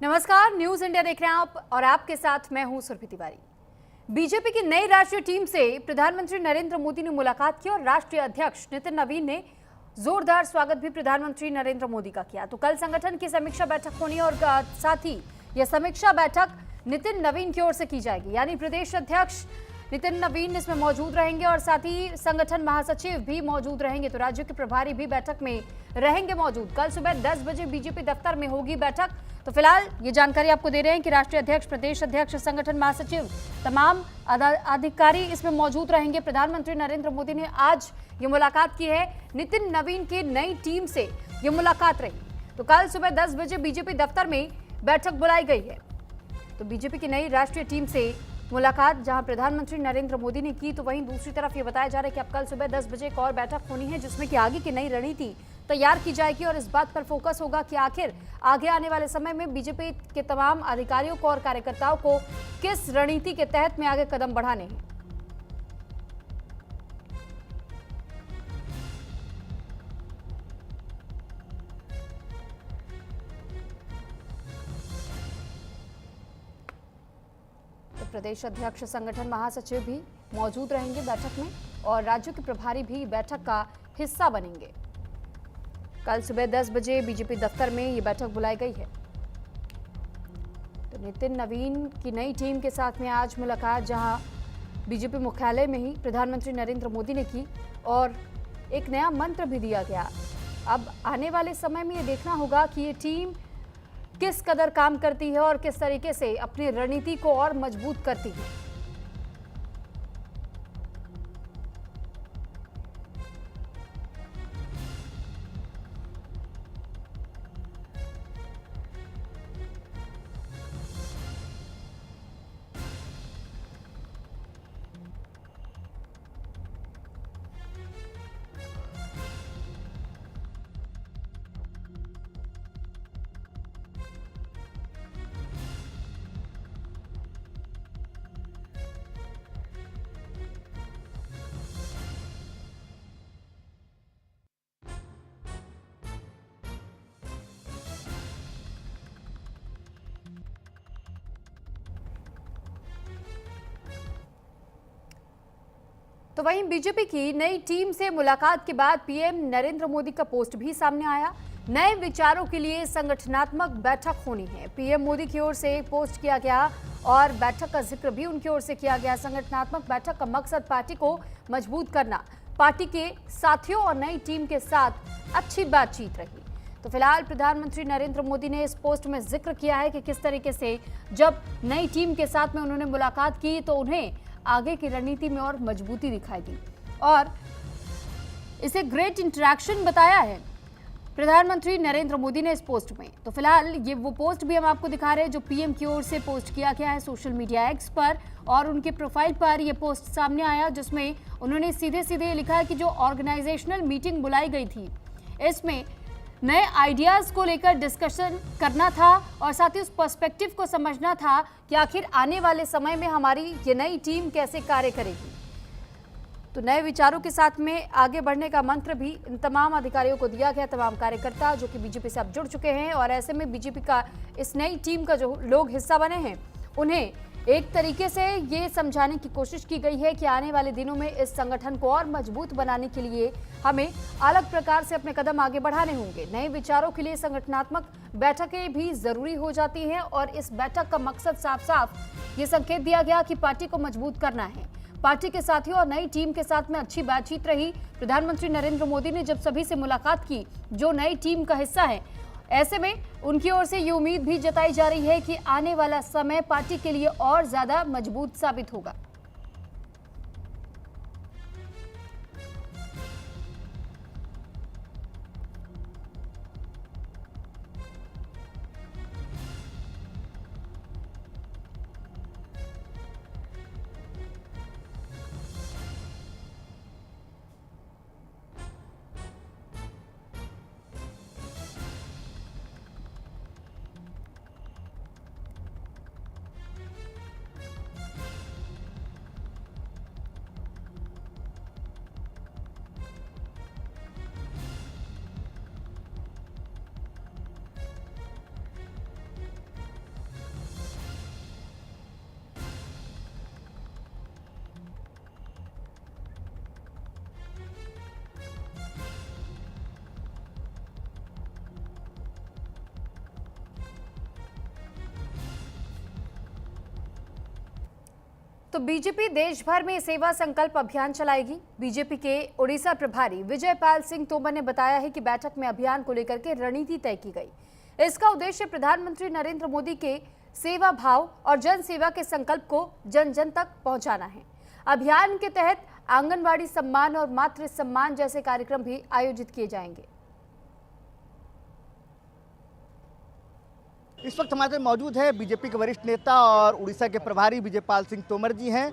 नमस्कार, news India देख रहे हैं आप और आपके साथ मैं हूं सुरभि तिवारी। बीजेपी की नई राष्ट्रीय टीम से प्रधानमंत्री नरेंद्र मोदी ने मुलाकात की और राष्ट्रीय अध्यक्ष नितिन नवीन ने जोरदार स्वागत भी प्रधानमंत्री नरेंद्र मोदी का किया। तो कल संगठन की समीक्षा बैठक होनी और साथ ही यह समीक्षा बैठक नितिन नवीन की ओर से की जाएगी, यानी प्रदेश अध्यक्ष नितिन नवीन इसमें मौजूद रहेंगे और साथ ही संगठन महासचिव भी मौजूद रहेंगे। तो राज्यों के प्रभारी भी बैठक में रहेंगे मौजूद। कल सुबह 10 बजे बीजेपी दफ्तर में होगी बैठक। तो फिलहाल ये जानकारी आपको दे रहे हैं कि राष्ट्रीय अध्यक्ष, प्रदेश अध्यक्ष, संगठन महासचिव, तमाम अधिकारी इसमें मौजूद रहेंगे। प्रधानमंत्री नरेंद्र मोदी ने आज ये मुलाकात की है। नितिन नवीन की नई टीम से ये मुलाकात रही। तो कल सुबह 10 बजे बीजेपी दफ्तर में बैठक बुलाई गई है। तो बीजेपी की नई राष्ट्रीय टीम से मुलाकात जहां प्रधानमंत्री नरेंद्र मोदी ने की, तो वहीं दूसरी तरफ ये बताया जा रहा है कि अब कल सुबह 10 बजे एक और बैठक होनी है जिसमें कि आगे की नई रणनीति तैयार की जाएगी और इस बात पर फोकस होगा कि आखिर आगे आने वाले समय में बीजेपी के तमाम अधिकारियों को और कार्यकर्ताओं को किस रणनीति के तहत में आगे कदम बढ़ाने हैं। प्रदेश अध्यक्ष, संगठन महासचिव भी मौजूद रहेंगे बैठक में और राज्यों के प्रभारी भी बैठक का हिस्सा बनेंगे। कल सुबह 10 बजे बीजेपी दफ्तर में ये बैठक बुलाई गई है। तो नितिन नवीन की नई टीम के साथ में आज मुलाकात जहां बीजेपी मुख्यालय में ही प्रधानमंत्री नरेंद्र मोदी ने की और एक नया मंत्र भी दिया गया। अब आने वाले समय में ये देखना होगा कि ये टीम किस कदर काम करती है और किस तरीके से अपनी रणनीति को और मजबूत करती है। तो वहीं बीजेपी की नई टीम से मुलाकात के बाद पीएम नरेंद्र मोदी का पोस्ट भी सामने आया। नए विचारों के लिए संगठनात्मक बैठक होनी है, पीएम मोदी की ओर से एक पोस्ट किया गया और बैठक का जिक्र भी उनकी ओर से किया गया। संगठनात्मक बैठक का मकसद पार्टी को मजबूत करना, पार्टी के साथियों और नई टीम के साथ अच्छी बातचीत रही। तो फिलहाल प्रधानमंत्री नरेंद्र मोदी ने इस पोस्ट में जिक्र किया है कि किस तरीके से जब नई टीम के साथ में उन्होंने मुलाकात की तो उन्हें आगे की रणनीति में और मजबूती दिखाई दी और इसे ग्रेट इंटरेक्शन बताया है प्रधानमंत्री नरेंद्र मोदी ने इस पोस्ट में। तो फिलहाल ये वो पोस्ट भी हम आपको दिखा रहे हैं जो पीएम की ओर से पोस्ट किया गया है सोशल मीडिया एक्स पर और उनके प्रोफाइल पर ये पोस्ट सामने आया जिसमें उन्होंने सीधे सीधे लिखा है कि जो ऑर्गेनाइजेशनल मीटिंग बुलाई गई थी इसमें नए आइडियाज़ को लेकर डिस्कशन करना था और साथ ही उस पर्सपेक्टिव को समझना था कि आखिर आने वाले समय में हमारी ये नई टीम कैसे कार्य करेगी। तो नए विचारों के साथ में आगे बढ़ने का मंत्र भी इन तमाम अधिकारियों को दिया गया, तमाम कार्यकर्ता जो कि बीजेपी से अब जुड़ चुके हैं और ऐसे में बीजेपी का इस नई टीम का जो लोग हिस्सा बने हैं उन्हें एक तरीके से ये समझाने की कोशिश की गई है कि आने वाले दिनों में इस संगठन को और मजबूत बनाने के लिए हमें अलग प्रकार से अपने कदम आगे बढ़ाने होंगे। नए विचारों के लिए संगठनात्मक बैठकें भी जरूरी हो जाती हैं और इस बैठक का मकसद साफ साफ ये संकेत दिया गया कि पार्टी को मजबूत करना है। पार्टी के साथियों और नई टीम के साथ में अच्छी बातचीत रही। प्रधानमंत्री नरेंद्र मोदी ने जब सभी से मुलाकात की जो नई टीम का हिस्सा है, ऐसे में उनकी ओर से ये उम्मीद भी जताई जा रही है कि आने वाला समय पार्टी के लिए और ज्यादा मजबूत साबित होगा। तो बीजेपी देश भर में सेवा संकल्प अभियान चलाएगी। बीजेपी के उड़ीसा प्रभारी विजय पाल सिंह तोमर ने बताया है कि बैठक में अभियान को लेकर के रणनीति तय की गई। इसका उद्देश्य प्रधानमंत्री नरेंद्र मोदी के सेवा भाव और जन सेवा के संकल्प को जन जन तक पहुंचाना है। अभियान के तहत आंगनवाड़ी सम्मान और मातृ सम्मान जैसे कार्यक्रम भी आयोजित किए जाएंगे। इस वक्त हमारे साथ मौजूद है बीजेपी के वरिष्ठ नेता और उड़ीसा के प्रभारी विजय पाल सिंह तोमर जी हैं।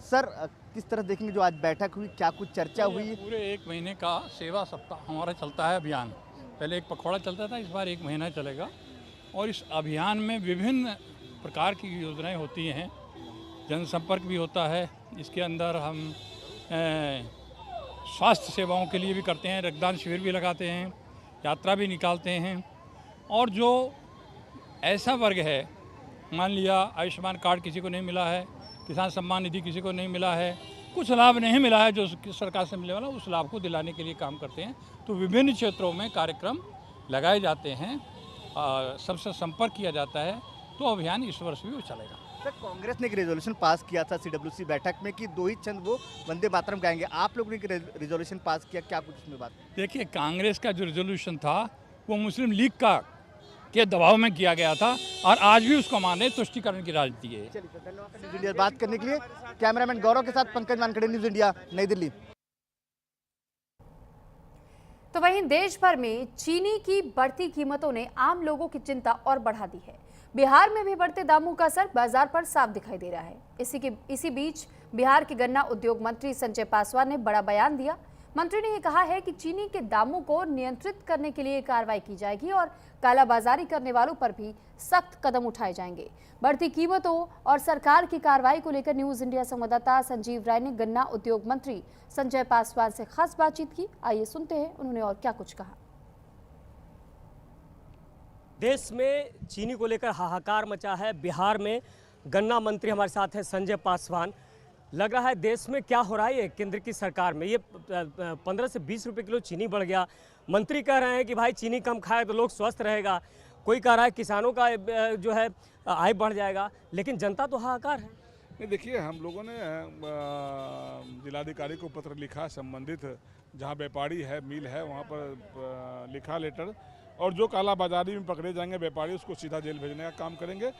सर, किस तरह देखेंगे जो आज बैठक हुई, क्या कुछ चर्चा हुई? पूरे 1 महीने का सेवा सप्ताह हमारा चलता है अभियान। पहले एक पखवाड़ा चलता था, इस बार 1 महीना चलेगा और इस अभियान में विभिन्न प्रकार की योजनाएं होती हैं। जनसंपर्क भी होता है, इसके अंदर हम स्वास्थ्य सेवाओं के लिए भी करते हैं, रक्तदान शिविर भी लगाते हैं, यात्रा भी निकालते हैं। और जो ऐसा वर्ग है, मान लिया आयुष्मान कार्ड किसी को नहीं मिला है, किसान सम्मान निधि किसी को नहीं मिला है, कुछ लाभ नहीं मिला है जो सरकार से मिलने वाला, उस लाभ को दिलाने के लिए काम करते हैं। तो विभिन्न क्षेत्रों में कार्यक्रम लगाए जाते हैं, सबसे संपर्क किया जाता है। तो अभियान इस वर्ष भी वो चलेगा। सर, कांग्रेस ने एक रेजोल्यूशन पास किया था CWC बैठक में कि 2 ही चंद वो वंदे मातरम गाएंगे। आप लोगों ने एक रेजोल्यूशन पास किया, क्या कुछ इसमें बात? देखिए, कांग्रेस का जो रेजोल्यूशन था वो मुस्लिम लीग के दबाव में किया गया था और आज भी उसको माने तुष्टिकरण की राजनीति है। चलिए, धन्यवाद न्यूज़ इंडिया बात करने के लिए। कैमरामैन गौरव के साथ पंकज वानखेड़े, न्यूज़ इंडिया, नई दिल्ली। तो वहीं देश भर में चीनी की बढ़ती कीमतों ने आम लोगों की चिंता और बढ़ा दी है। बिहार में भी बढ़ते दामों का असर बाजार पर साफ दिखाई दे रहा है। इसी बीच बिहार के गन्ना उद्योग मंत्री संजय पासवान ने बड़ा बयान दिया। मंत्री ने यह कहा है कि चीनी के दामों को नियंत्रित करने के लिए कार्रवाई की जाएगी और कालाबाजारी करने वालों पर भी सख्त कदम उठाए जाएंगे। बढ़ती कीमतों और सरकार की कार्रवाई को लेकर न्यूज इंडिया संवाददाता संजीव राय ने गन्ना उद्योग मंत्री संजय पासवान से खास बातचीत की। आइए सुनते हैं उन्होंने और क्या कुछ कहा। देश में चीनी को लेकर हाहाकार मचा है। बिहार में गन्ना मंत्री हमारे साथ है संजय पासवान। लग रहा है देश में क्या हो रहा है केंद्र की सरकार में। ये 15 से 20 रुपए किलो चीनी बढ़ गया। मंत्री कह रहे हैं कि भाई चीनी कम खाए तो लोग स्वस्थ रहेगा। कोई कह रहा है किसानों का जो है आय बढ़ जाएगा, लेकिन जनता तो हाहाकार है। नहीं, देखिए, हम लोगों ने जिलाधिकारी को पत्र लिखा, संबंधित जहां व्यापारी है, मिल है, वहां पर लिखा लेटर, और जो कालाबाजारी में पकड़े जाएंगे व्यापारी उसको सीधा जेल भेजने का काम करेंगे।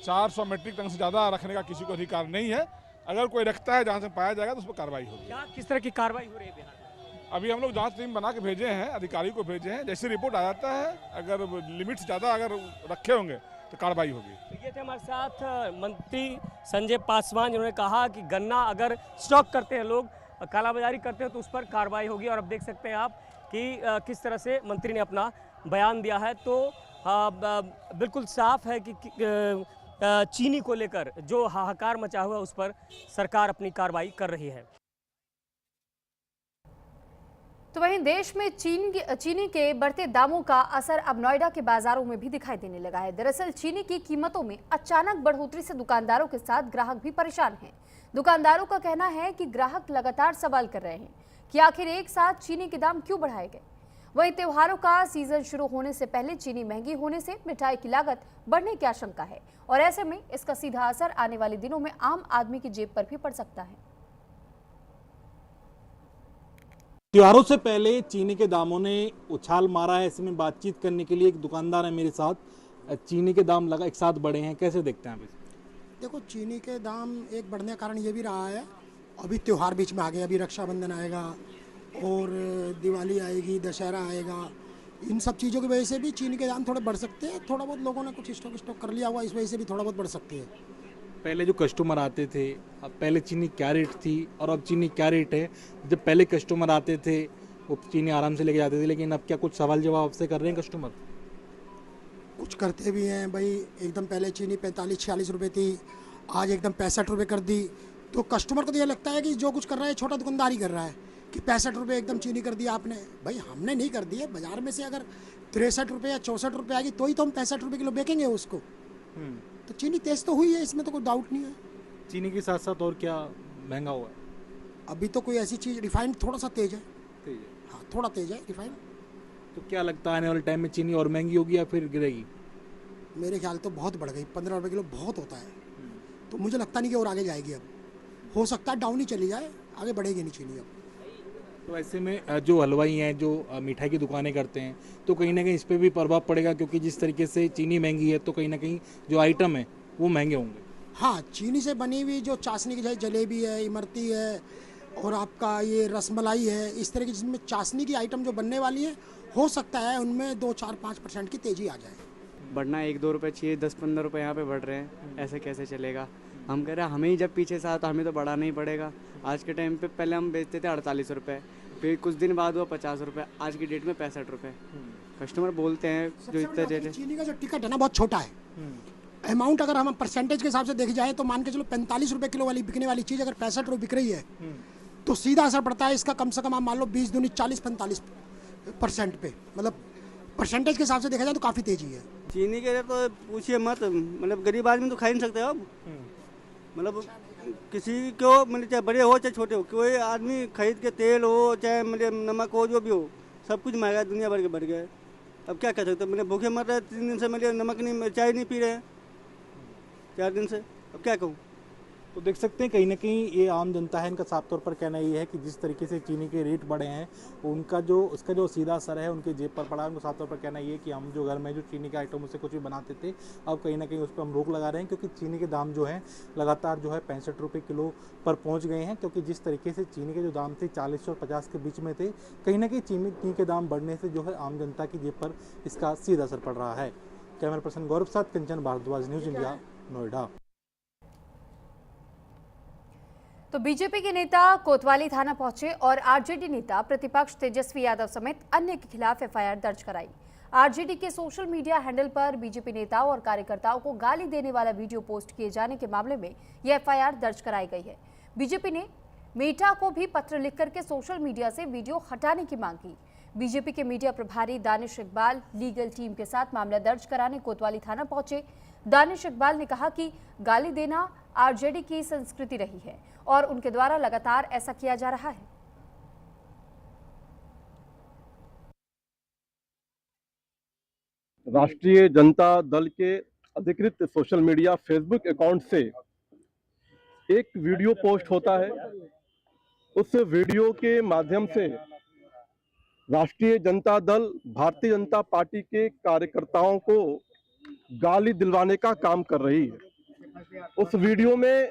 400 मीट्रिक टन से ज़्यादा रखने का किसी को अधिकार नहीं है। अगर कोई रखता है, जहाँ से पाया जाएगा तो उस पर कार्रवाई होगी। क्या किस तरह की कार्रवाई हो रही है बिहार में? अभी हम लोग जांच टीम बना के भेजे हैं, अधिकारी को भेजे हैं। जैसे रिपोर्ट आ जाता है, अगर लिमिट से ज़्यादा अगर रखे होंगे तो कार्रवाई होगी। तो ये थे हमारे साथ मंत्री संजय पासवान, जिन्होंने कहा कि गन्ना अगर स्टॉक करते हैं लोग, कालाबाजारी करते हैं तो उस पर कार्रवाई होगी। और अब देख सकते हैं आप कि किस तरह से मंत्री ने अपना बयान दिया है। तो बिल्कुल साफ है कि चीनी को लेकर जो हाहाकार मचा हुआ उस पर सरकार अपनी कार्रवाई कर रही है। तो वहीं देश में चीनी के बढ़ते दामों का असर अब नोएडा के बाजारों में भी दिखाई देने लगा है। दरअसल चीनी की कीमतों में अचानक बढ़ोतरी से दुकानदारों के साथ ग्राहक भी परेशान हैं। दुकानदारों का कहना है कि ग्राहक लगातार सवाल कर रहे हैं कि आखिर एक साथ चीनी के दाम क्यों बढ़ाए गए। वहीं त्योहारों का सीजन शुरू होने से पहले चीनी महंगी होने से मिठाई की लागत बढ़ने की आशंका है और ऐसे में इसका सीधा असर आने वाले दिनों में आम आदमी की जेब पर भी पड़ सकता है। त्योहारों से पहले चीनी के दामों ने उछाल मारा है। ऐसे में बातचीत करने के लिए एक दुकानदार है मेरे साथ। चीनी के दाम लगा एक साथ बढ़े हैं, कैसे देखते हैं आप? देखो, चीनी के दाम एक बढ़ने का कारण ये भी रहा है, अभी त्यौहार बीच में आ गए। अभी रक्षाबंधन आएगा और दिवाली आएगी, दशहरा आएगा। इन सब चीज़ों की वजह से भी चीनी के दाम थोड़े बढ़ सकते हैं। थोड़ा बहुत लोगों ने कुछ स्टॉक कर लिया हुआ, इस वजह से भी थोड़ा बहुत बढ़ सकती है। पहले जो कस्टमर आते थे, अब पहले चीनी क्या रेट थी और अब चीनी क्या रेट है? जब पहले कस्टमर आते थे वो चीनी आराम से लेके जाते थे, लेकिन अब क्या कुछ सवाल जवाब आपसे कर रहे हैं कस्टमर? कुछ करते भी हैं भाई। एकदम पहले चीनी 45-46 रुपये थी, आज एकदम 65 रुपये कर दी। तो कस्टमर को तो ये लगता है कि जो कुछ कर रहा है छोटा दुकानदार ही कर रहा है कि 65 रुपये एकदम चीनी कर दिया आपने। भाई हमने नहीं कर दी है। बाजार में से अगर 63 रुपये या 64 रुपये आएगी तो ही तो हम 65 रुपये किलो बेचेंगे उसको। तो चीनी तेज तो हुई है, इसमें तो कोई डाउट नहीं है। चीनी के साथ साथ और क्या महंगा हुआ है? अभी तो कोई ऐसी चीज़, रिफाइंड थोड़ा सा तेज है। हाँ, थोड़ा तेज है रिफाइंड। तो क्या लगता है आने वाले टाइम में चीनी और महंगी होगी या फिर गिरेगी? मेरे ख्याल तो बहुत बढ़ गई। 15 रुपये किलो बहुत होता है, तो मुझे लगता नहीं कि और आगे जाएगी अब। हो सकता है डाउन ही चली जाए, आगे बढ़ेगी नहीं चीनी अब। तो ऐसे में जो हलवाई हैं, जो मिठाई की दुकानें करते हैं, तो कहीं ना कहीं इस पर भी प्रभाव पड़ेगा, क्योंकि जिस तरीके से चीनी महंगी है तो कहीं ना कहीं जो आइटम है वो महंगे होंगे। हाँ, चीनी से बनी हुई जो चाशनी की, जैसे जलेबी है, इमरती है और आपका ये रसमलाई है, इस तरह की जिसमें चाशनी की आइटम जो बनने वाली है, हो सकता है उनमें 2-4-5% की तेज़ी आ जाए। बढ़ना 1-2 रुपये चाहिए, 10-15 रुपये यहाँ पे बढ़ रहे हैं, ऐसे कैसे चलेगा? हम कह रहे हैं हमें ही जब पीछे से आता हमें तो बढ़ाना ही पड़ेगा। आज के टाइम पे पहले हम बेचते थे 48 रुपये, फिर कुछ दिन बाद हुआ 50 रुपये, आज की डेट में 65 रुपये। कस्टमर बोलते हैं जो इतना रेट है। चीनी का जो टिकट है ना बहुत छोटा है, अमाउंट अगर हम परसेंटेज के हिसाब से देख जाए तो मान के चलो 45 रुपये किलो वाली बिकने वाली चीज़ अगर 65 रुपये बिक रही है तो सीधा असर पड़ता है इसका कम से कम आप मान लो 20 दूनी 40-45% पे, मतलब परसेंटेज के हिसाब से देखा जाए तो काफ़ी तेज़ी है। चीनी के रेट तो पूछिए मत, मतलब गरीब आदमी तो खा ही नहीं सकते अब। मतलब किसी को मतलब चाहे बड़े हो चाहे छोटे हो, कोई आदमी खरीद के तेल हो चाहे मतलब नमक हो जो भी हो, सब कुछ महंगा दुनिया भर के बढ़ गया है। अब क्या कह सकते, मैंने भूखे मर रहे 3 दिन से, मतलब नमक नहीं, चाय नहीं पी रहे हैं 4 दिन से, अब क्या कहूँ। तो देख सकते हैं कहीं ना कहीं ये आम जनता है, इनका साफ तौर पर कहना ये है कि जिस तरीके से चीनी के रेट बढ़े हैं उसका जो सीधा असर है उनके जेब पर पड़ा है। उनको साफ तौर पर कहना ये है कि हम जो घर में जो चीनी के आइटमों से कुछ भी बनाते थे, अब कहीं ना कहीं उस पर हम रोक लगा रहे हैं, क्योंकि चीनी के दाम जो हैं लगातार जो है 65 रुपये किलो पर पहुँच गए हैं। क्योंकि जिस तरीके से चीनी के जो दाम थे 40 और 50 के बीच में थे, कहीं ना कहीं चीनी के दाम बढ़ने से जो है आम जनता की जेब पर इसका सीधा असर पड़ रहा है। कैमरा पर्सन गौरव के साथ कंचन भारद्वाज, न्यूज़ इंडिया, नोएडा। तो बीजेपी के नेता कोतवाली थाना पहुंचे और आरजेडी नेता प्रतिपक्ष तेजस्वी यादव समेत अन्य के खिलाफ एफआईआर दर्ज कराई। आरजेडी के सोशल मीडिया हैंडल पर बीजेपी नेताओं और कार्यकर्ताओं को गाली देने वाला वीडियो पोस्ट किए जाने के मामले में यह एफआईआर दर्ज कराई गई है। बीजेपी ने मीठा को भी पत्र लिख करके सोशल मीडिया से वीडियो हटाने की मांग की। बीजेपी के मीडिया प्रभारी दानिश इकबाल लीगल टीम के साथ मामला दर्ज कराने कोतवाली थाना पहुंचे। दानिश इकबाल ने कहा कि गाली देना आरजेडी की संस्कृति रही है और उनके द्वारा लगातार ऐसा किया जा रहा है। राष्ट्रीय जनता दल के अधिकृत सोशल मीडिया फेसबुक अकाउंट से एक वीडियो पोस्ट होता है। उस वीडियो के माध्यम से राष्ट्रीय जनता दल भारतीय जनता पार्टी के कार्यकर्ताओं को गाली दिलवाने का काम कर रही है। उस वीडियो में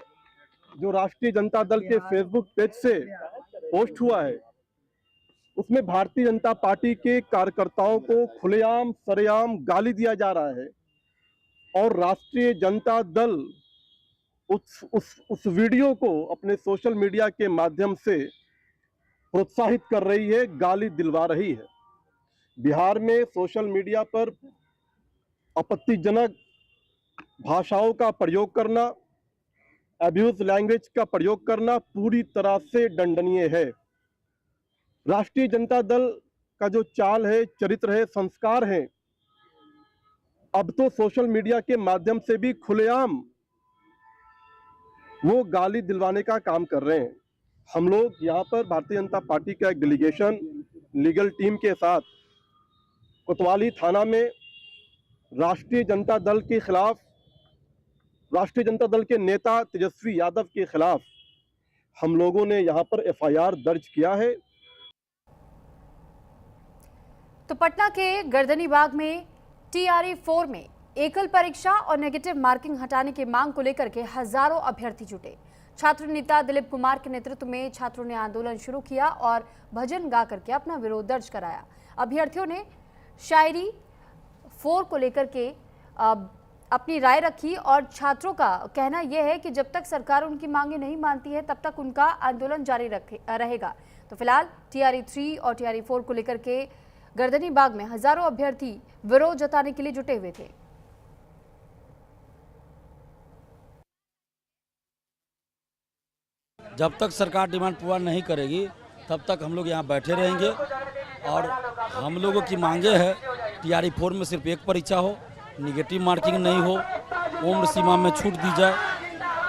जो राष्ट्रीय जनता दल के फेसबुक पेज से पोस्ट हुआ है, उसमें भारतीय जनता पार्टी के कार्यकर्ताओं को खुलेआम सरेआम गाली दिया जा रहा है और राष्ट्रीय जनता दल उस वीडियो को अपने सोशल मीडिया के माध्यम से प्रोत्साहित कर रही है, गाली दिलवा रही है। बिहार में सोशल मीडिया पर आपत्तिजनक भाषाओं का प्रयोग करना, अब्यूज लैंग्वेज का प्रयोग करना पूरी तरह से दंडनीय है। राष्ट्रीय जनता दल का जो चाल है, चरित्र है, संस्कार है, अब तो सोशल मीडिया के माध्यम से भी खुलेआम वो गाली दिलवाने का काम कर रहे हैं। हम लोग यहाँ पर भारतीय जनता पार्टी का एक डेलीगेशन लीगल टीम के साथ कोतवाली थाना में राष्ट्रीय जनता दल के खिलाफ, राष्ट्रीय जनता दल के नेता तेजस्वी यादव के खिलाफ हम लोगों ने यहाँ पर एफआईआर दर्ज किया है। तो पटना के गर्दनीबाग में टीआरई 4 में एकल परीक्षा और नेगेटिव मार्किंग हटाने की मांग को लेकर के हजारों अभ्यर्थी जुटे। छात्र नेता दिलीप कुमार के नेतृत्व में छात्रों ने आंदोलन शुरू किया और भजन गा करके अपना विरोध दर्ज कराया। अभ्यर्थियों ने शायरी 4 को लेकर के अपनी राय रखी और छात्रों का कहना यह है कि जब तक सरकार उनकी मांगे नहीं मानती है तब तक उनका आंदोलन जारी रहेगा। तो फिलहाल टीआरई 3 और टीआरई 4 को लेकर के गर्दनीबाग में हजारों अभ्यर्थी विरोध जताने के लिए जुटे हुए थे। जब तक सरकार डिमांड पूरा नहीं करेगी तब तक हम लोग यहाँ बैठे रहेंगे और हम लोगों की मांगे है टीआरई 4 में सिर्फ एक परीक्षा हो, निगेटिव मार्किंग नहीं हो, उम्र सीमा में छूट दी जाए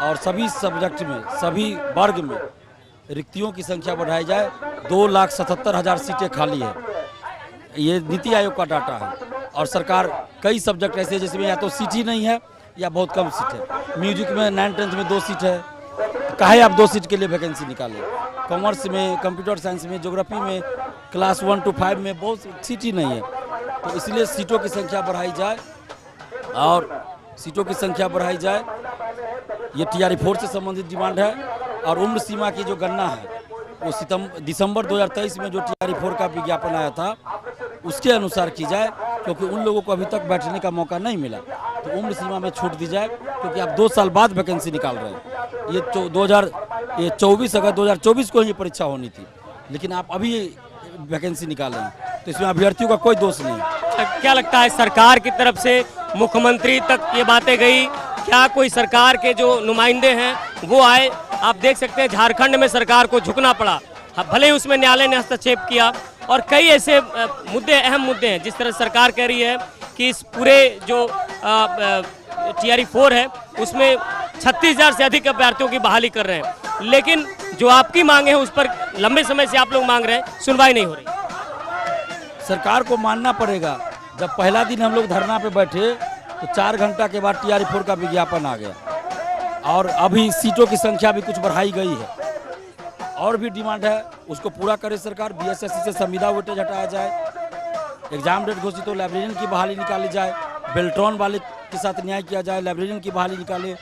और सभी सब्जेक्ट में, सभी वर्ग में रिक्तियों की संख्या बढ़ाई जाए। 2,77,000 सीटें खाली है, ये नीति आयोग का डाटा है। और सरकार कई सब्जेक्ट ऐसे जिसमें या तो सीट ही नहीं है या बहुत कम सीट है। म्यूजिक में 9th 10th में 2 सीट है, काहे आप 2 सीट के लिए वैकेंसी निकालें। कॉमर्स में, कंप्यूटर साइंस में, ज्योग्राफी में, क्लास 1 to 5 में बहुत सीट ही नहीं है। तो इसलिए सीटों की संख्या बढ़ाई जाए और सीटों की संख्या बढ़ाई जाए। ये TRE 4 से संबंधित डिमांड है। और उम्र सीमा की जो गणना है वो दिसंबर 2023 में जो TRE 4 का विज्ञापन आया था उसके अनुसार की जाए, क्योंकि उन लोगों को अभी तक बैठने का मौका नहीं मिला। तो उम्र सीमा में छूट दी जाए, क्योंकि आप 2 साल बाद वैकेंसी निकाल रहे हैं। ये 2024 अगर 2024 को ही परीक्षा होनी थी, लेकिन आप अभी वैकेंसी निकाल रहे हैं, तो इसमें अभ्यर्थियों का कोई दोष नहीं है। क्या लगता है सरकार की तरफ से मुख्यमंत्री तक ये बातें गई? क्या कोई सरकार के जो नुमाइंदे हैं वो आए? आप देख सकते हैं झारखंड में सरकार को झुकना पड़ा, भले ही उसमें न्यायालय ने हस्तक्षेप किया। और कई ऐसे मुद्दे, अहम मुद्दे हैं जिस तरह सरकार कह रही है कि इस पूरे जो TRE 4 है उसमें 36,000 से अधिक अभ्यर्थियों की बहाली कर रहे हैं, लेकिन जो आपकी मांगे हैं उस पर लंबे समय से आप लोग मांग रहे हैं, सुनवाई नहीं हो रही। सरकार को मानना पड़ेगा। जब पहला दिन हम लोग धरना पे बैठे तो 4 घंटा के बाद TRE 4 का विज्ञापन आ गया, और अभी सीटों की संख्या भी कुछ बढ़ाई गई है। और भी डिमांड है, उसको पूरा करे सरकार। BSSC से संविदा वेटेज हटाया जाए, एग्जाम डेट घोषित हो, लाइब्रेरियन की बहाली निकाली जाए, बेल्ट्रॉन वाले के साथ न्याय किया जाए, लाइब्रेरियन की बहाली निकाले,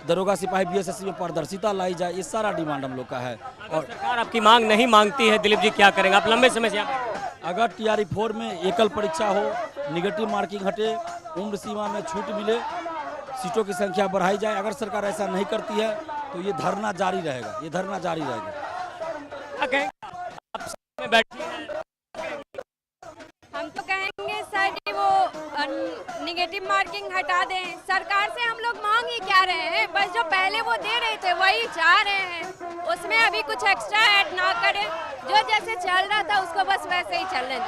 दरोगा सिपाही BSSC में पारदर्शिता लाई जाए। ये सारा डिमांड हम लोग का है। और सरकार आपकी मांग नहीं मांगती है, दिलीप जी क्या करेंगे? आप लंबे समय से अगर TRE 4 में एकल परीक्षा हो, निगेटिव मार्किंग हटे, उम्र सीमा में छूट मिले, सीटों की संख्या बढ़ाई जाए। अगर सरकार ऐसा नहीं करती है तो ये धरना जारी रहेगा, ये धरना जारी रहेगा। हम तो कहेंगे सर कि वो निगेटिव मार्किंग हटा दें। सरकार से हम लोग मांग ही क्या रहे हैं, बस जो पहले वो दे रहे थे वही चाह रहे हैं, उसमें अभी कुछ एक्स्ट्रा ऐड ना करें। जो जैसे चल रहा था उसको बस वैसे ही चलने दें।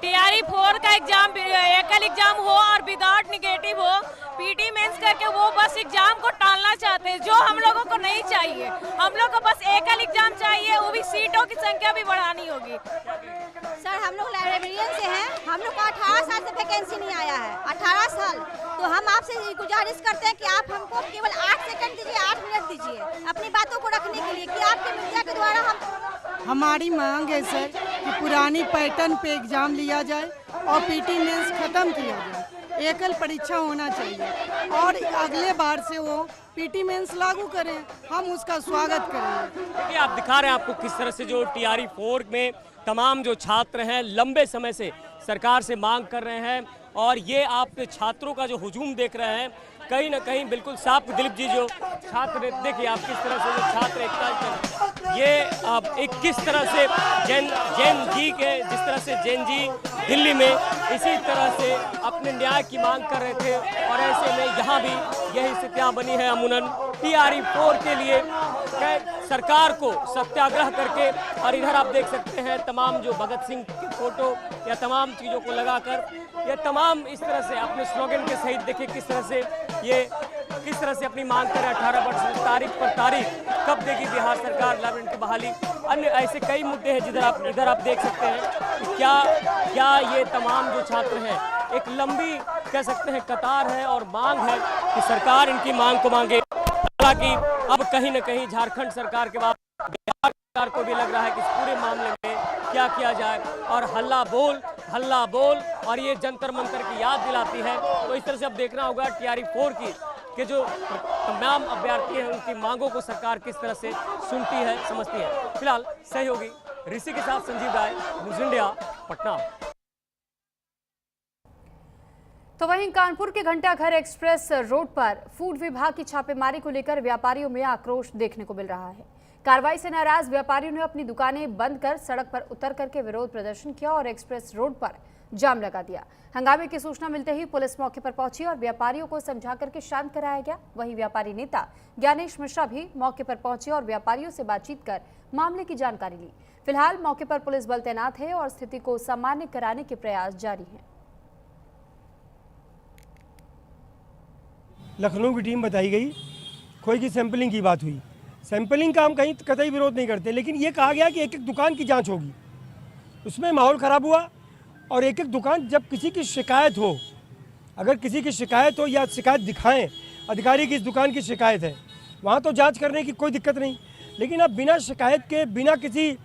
TRE 4 का एग्जाम एकल एग्जाम हो और विदाउट निगेटिव हो, PT मेंस करके वो बस एग्जाम को टालना चाहते हैं, जो हम लोगों को नहीं चाहिए। हम लोग को बस एकल एग्जाम चाहिए, वो भी सीटों की संख्या भी बढ़ानी होगी। सर हम लोग लाइब्रेरियन से हैं, हम लोग को 18 साल से वैकेंसी नहीं आया है, 18 साल। तो हम आपसे गुजारिश करते हैं कि आप हमको केवल 8 सेकंड दीजिए, 8 मिनट दीजिए अपनी बातों को रखने के लिए, कि आपके मीडिया के द्वारा हमारी मांग है सर कि पुरानी पैटर्न पे एग्जाम लिया जाए और PT मेंस खत्म किया जाए, एकल परीक्षा होना चाहिए और अगले बार से वो PT मेंस लागू करें, हम उसका स्वागत करेंगे। देखिए आप दिखा रहे हैं आपको किस तरह से जो TRE 4 में तमाम जो छात्र हैं लंबे समय से सरकार से मांग कर रहे हैं, और ये आप छात्रों का जो हुजूम देख रहे हैं कहीं ना कहीं बिल्कुल साफ। दिलीप जी जो छात्र देखिए आप किस तरह से जो छात्र एकता, ये एक किस तरह से जैन जी के जिस तरह से जैन जी दिल्ली में इसी तरह से अपने न्याय की मांग कर रहे थे, और ऐसे में यहाँ भी यही स्थितियाँ बनी है अमूनन TRE 4 के लिए सरकार को सत्याग्रह करके। और इधर आप देख सकते हैं तमाम जो भगत सिंह की फोटो या तमाम चीज़ों को लगाकर ये तमाम इस तरह से अपने स्लोगन के सहित देखिए किस तरह से अपनी मांग करें। 18 वर्ष तारीख पर तारीख कब देगी बिहार सरकार लाइब्रेरियन की बहाली। अन्य ऐसे कई मुद्दे हैं इधर आप देख सकते हैं कि क्या ये तमाम जो छात्र हैं एक लंबी कह सकते हैं कतार है और मांग है कि सरकार इनकी मांग को मांगे। हालांकि अब कहीं न कहीं झारखंड सरकार के बाद बिहार सरकार को भी लग रहा है कि इस पूरे मामले में क्या किया जाए, और हल्ला बोल और ये जंतर मंतर की याद दिलाती है। तो इस तरह से अब देखना होगा TRE 4 के जो तमाम अभ्यर्थी हैं उनकी मांगों को सरकार किस तरह से सुनती है, समझती है। फिलहाल सहयोगी ऋषि के साथ संजीव राय, न्यूज़ इंडिया, पटना। तो वहीं कानपुर के घंटाघर एक्सप्रेस रोड पर फूड विभाग की छापेमारी को लेकर व्यापारियों में आक्रोश देखने को मिल रहा है। कार्रवाई से नाराज व्यापारियों ने अपनी दुकानें बंद कर सड़क पर उतर करके विरोध प्रदर्शन किया और एक्सप्रेस रोड पर जाम लगा दिया। हंगामे की सूचना मिलते ही पुलिस मौके पर पहुंची और व्यापारियों को समझा करके शांत कराया गया। वहीं व्यापारी नेता ज्ञानेश मिश्रा भी मौके पर पहुंचे और व्यापारियों से बातचीत कर मामले की जानकारी ली। फिलहाल मौके पर पुलिस बल तैनात है और स्थिति को सामान्य कराने के प्रयास जारी हैं। लखनऊ की टीम बताई गई, खोई की सैंपलिंग की बात हुई। सैंपलिंग का हम कहीं कतई विरोध नहीं करते, लेकिन ये कहा गया कि एक एक दुकान की जांच होगी, उसमें माहौल ख़राब हुआ। और एक एक दुकान, जब किसी की शिकायत हो, अगर किसी की शिकायत हो या शिकायत दिखाएं अधिकारी की इस दुकान की शिकायत है, वहाँ तो जांच करने की कोई दिक्कत नहीं, लेकिन आप बिना शिकायत के, बिना किसी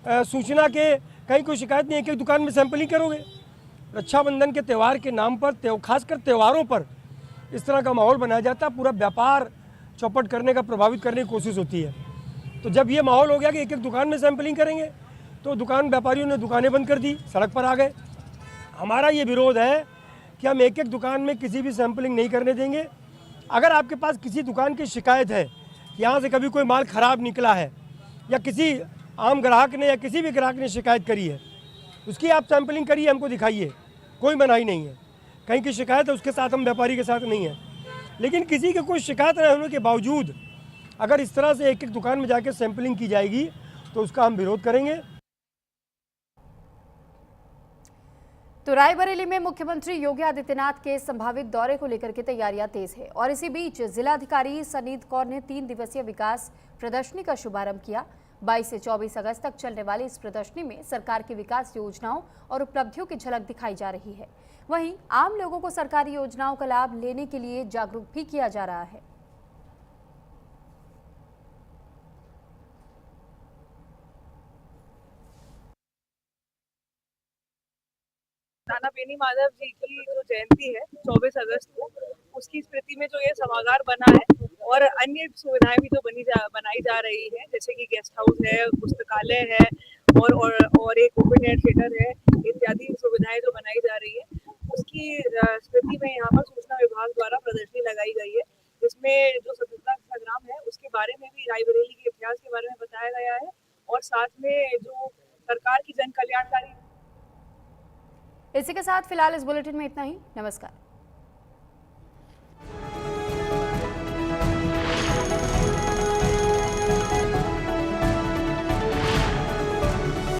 सूचना के कहीं कोई शिकायत नहीं, एक एक दुकान में सैंपलिंग करोगे। रक्षाबंधन के त्यौहार के नाम पर, खासकर त्योहारों पर इस तरह का माहौल बनाया जाता है, पूरा व्यापार चौपट करने का, प्रभावित करने की कोशिश होती है। तो जब ये माहौल हो गया कि एक एक दुकान में सैंपलिंग करेंगे, तो दुकान व्यापारियों ने दुकानें बंद कर दी, सड़क पर आ गए। हमारा ये विरोध है कि हम एक एक दुकान में किसी भी सैंपलिंग नहीं करने देंगे। अगर आपके पास किसी दुकान की शिकायत है कि यहाँ से कभी कोई माल ख़राब निकला है, या किसी आम ग्राहक ने या किसी भी ग्राहक ने शिकायत करी है, उसकी आप सैंपलिंग करिए, हमको दिखाइए, कोई मनाही नहीं है। कहीं की शिकायत है उसके साथ हम व्यापारी के साथ नहीं है, लेकिन किसी के कोई शिकायत न होने के बावजूद अगर इस तरह से एक एक दुकान में जाकर सैंपलिंग की जाएगी तो उसका हम विरोध करेंगे। तो रायबरेली में मुख्यमंत्री योगी आदित्यनाथ के संभावित दौरे को लेकर के तैयारियां तेज है और इसी बीच जिलाधिकारी सनीत कौर ने 3 दिवसीय विकास प्रदर्शनी का शुभारंभ किया। 22 से 24 अगस्त तक चलने वाली इस प्रदर्शनी में सरकार की विकास योजनाओं और उपलब्धियों की झलक दिखाई जा रही है। वहीं आम लोगों को सरकारी योजनाओं का लाभ लेने के लिए जागरूक भी किया जा रहा है। नाना बेनी माधव जी की जो जयंती है 24 अगस्त को, उसकी स्मृति में जो ये सभागार बना है और अन्य सुविधाएं भी जो बनाई जा रही है, जैसे कि गेस्ट हाउस है, पुस्तकालय है और एक ओपन एयर थिएटर है, इत्यादि सुविधाएं जो बनाई जा रही है, उसकी स्मृति में यहाँ पर सूचना विभाग द्वारा प्रदर्शनी लगाई गई है, जिसमें जो स्वतंत्रता संग्राम है उसके बारे में भी, रायबरेली के इतिहास के बारे में बताया गया है और साथ में जो सरकार की जन कल्याणकारी। इसी के साथ फिलहाल इस बुलेटिन में इतना ही। नमस्कार।